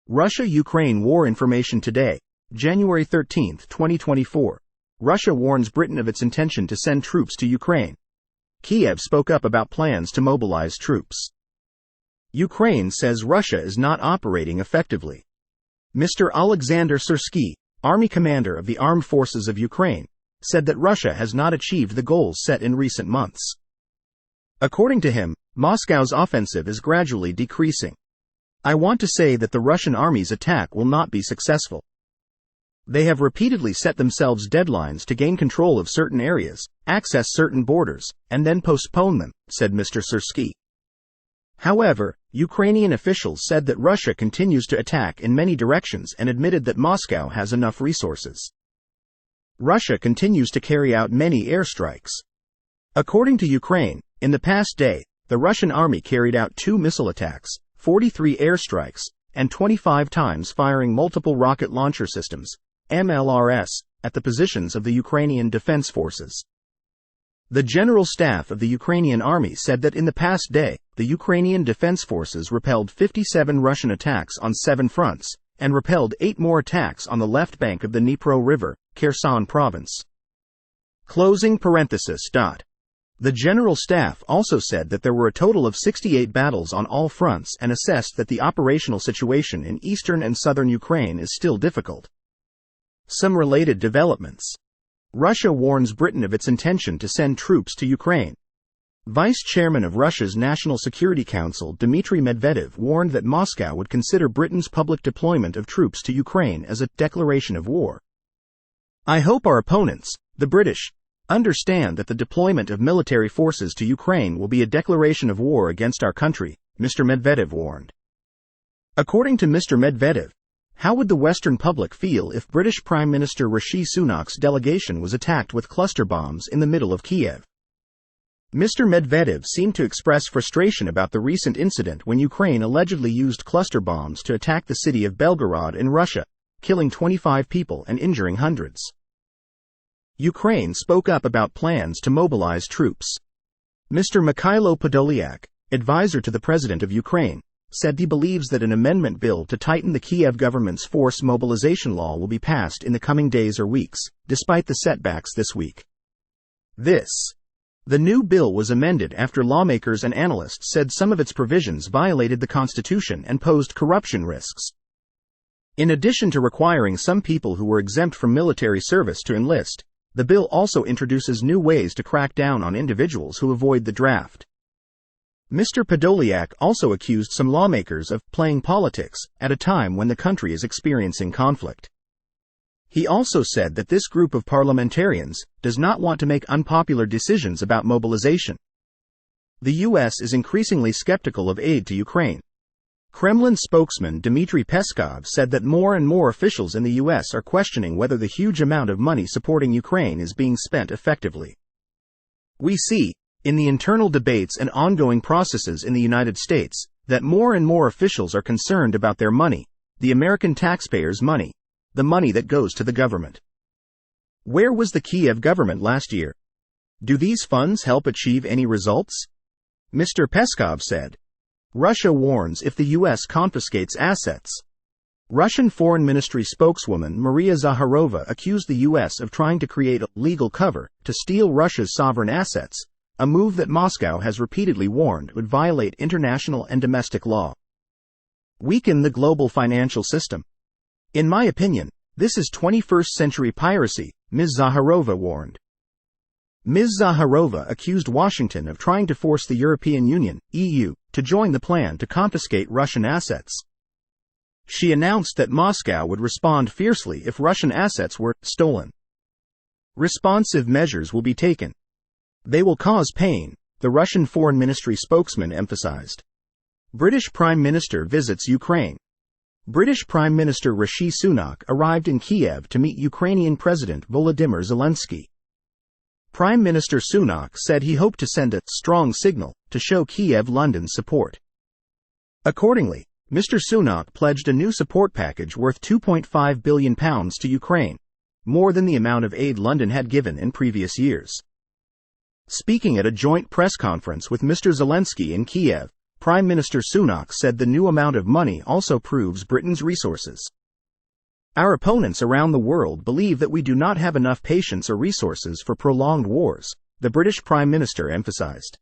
Russia-Ukraine War Information Today, January 13, 2024. Russia warns Britain of its intention to send troops to Ukraine. Kiev spoke up about plans to mobilize troops. Ukraine says Russia is not operating effectively. Mr. Alexander Syrsky, Army Commander of the Armed Forces of Ukraine, said that Russia has not achieved the goals set in recent months. According to him, Moscow's offensive is gradually decreasing. I want to say that the Russian army's attack will not be successful. They have repeatedly set themselves deadlines to gain control of certain areas, access certain borders, and then postpone them, said Mr. Syrsky. However, Ukrainian officials said that Russia continues to attack in many directions and admitted that Moscow has enough resources. Russia continues to carry out many airstrikes. According to Ukraine, in the past day, the Russian army carried out 2 missile attacks, 43 airstrikes, and 25 times firing multiple rocket launcher systems, MLRS, at the positions of the Ukrainian Defense Forces. The General Staff of the Ukrainian Army said that in the past day, the Ukrainian Defense Forces repelled 57 Russian attacks on 7 fronts, and repelled 8 more attacks on the left bank of the Dnipro River, Kherson Province. The General Staff also said that there were a total of 68 battles on all fronts and assessed that the operational situation in eastern and southern Ukraine is still difficult. Some related developments. Russia warns Britain of its intention to send troops to Ukraine. Vice Chairman of Russia's National Security Council Dmitry Medvedev warned that Moscow would consider Britain's public deployment of troops to Ukraine as a declaration of war. I hope our opponents, the British, understand that the deployment of military forces to Ukraine will be a declaration of war against our country, Mr. Medvedev warned. According to Mr. Medvedev, how would the Western public feel if British Prime Minister Rishi Sunak's delegation was attacked with cluster bombs in the middle of Kiev? Mr. Medvedev seemed to express frustration about the recent incident when Ukraine allegedly used cluster bombs to attack the city of Belgorod in Russia, killing 25 people and injuring hundreds. Ukraine spoke up about plans to mobilize troops. Mr. Mikhailo Podolyak, advisor to the President of Ukraine, said he believes that an amendment bill to tighten the Kiev government's force mobilization law will be passed in the coming days or weeks, despite the setbacks this week. The new bill was amended after lawmakers and analysts said some of its provisions violated the Constitution and posed corruption risks. In addition to requiring some people who were exempt from military service to enlist, the bill also introduces new ways to crack down on individuals who avoid the draft. Mr. Podolyak also accused some lawmakers of playing politics at a time when the country is experiencing conflict. He also said that this group of parliamentarians does not want to make unpopular decisions about mobilization. The U.S. is increasingly skeptical of aid to Ukraine. Kremlin spokesman Dmitry Peskov said that more and more officials in the U.S. are questioning whether the huge amount of money supporting Ukraine is being spent effectively. We see, in the internal debates and ongoing processes in the United States, that more and more officials are concerned about their money, the American taxpayers' money, the money that goes to the government. Where was the Kiev government last year? Do these funds help achieve any results? Mr. Peskov said. Russia warns if the U.S. confiscates assets. Russian Foreign Ministry spokeswoman Maria Zakharova accused the U.S. of trying to create a legal cover to steal Russia's sovereign assets, a move that Moscow has repeatedly warned would violate international and domestic law. Weaken the global financial system. In my opinion, this is 21st century piracy, Ms. Zakharova warned. Ms. Zakharova accused Washington of trying to force the European Union, EU, to join the plan to confiscate Russian assets. She announced that Moscow would respond fiercely if Russian assets were stolen. Responsive measures will be taken. They will cause pain, the Russian Foreign Ministry spokesman emphasized. British Prime Minister visits Ukraine. British Prime Minister Rishi Sunak arrived in Kiev to meet Ukrainian President Volodymyr Zelensky. Prime Minister Sunak said he hoped to send a strong signal to show Kiev London's support. Accordingly, Mr. Sunak pledged a new support package worth £2.5 billion to Ukraine, more than the amount of aid London had given in previous years. Speaking at a joint press conference with Mr. Zelensky in Kiev, Prime Minister Sunak said the new amount of money also proves Britain's resources. Our opponents around the world believe that we do not have enough patience or resources for prolonged wars, the British Prime Minister emphasized.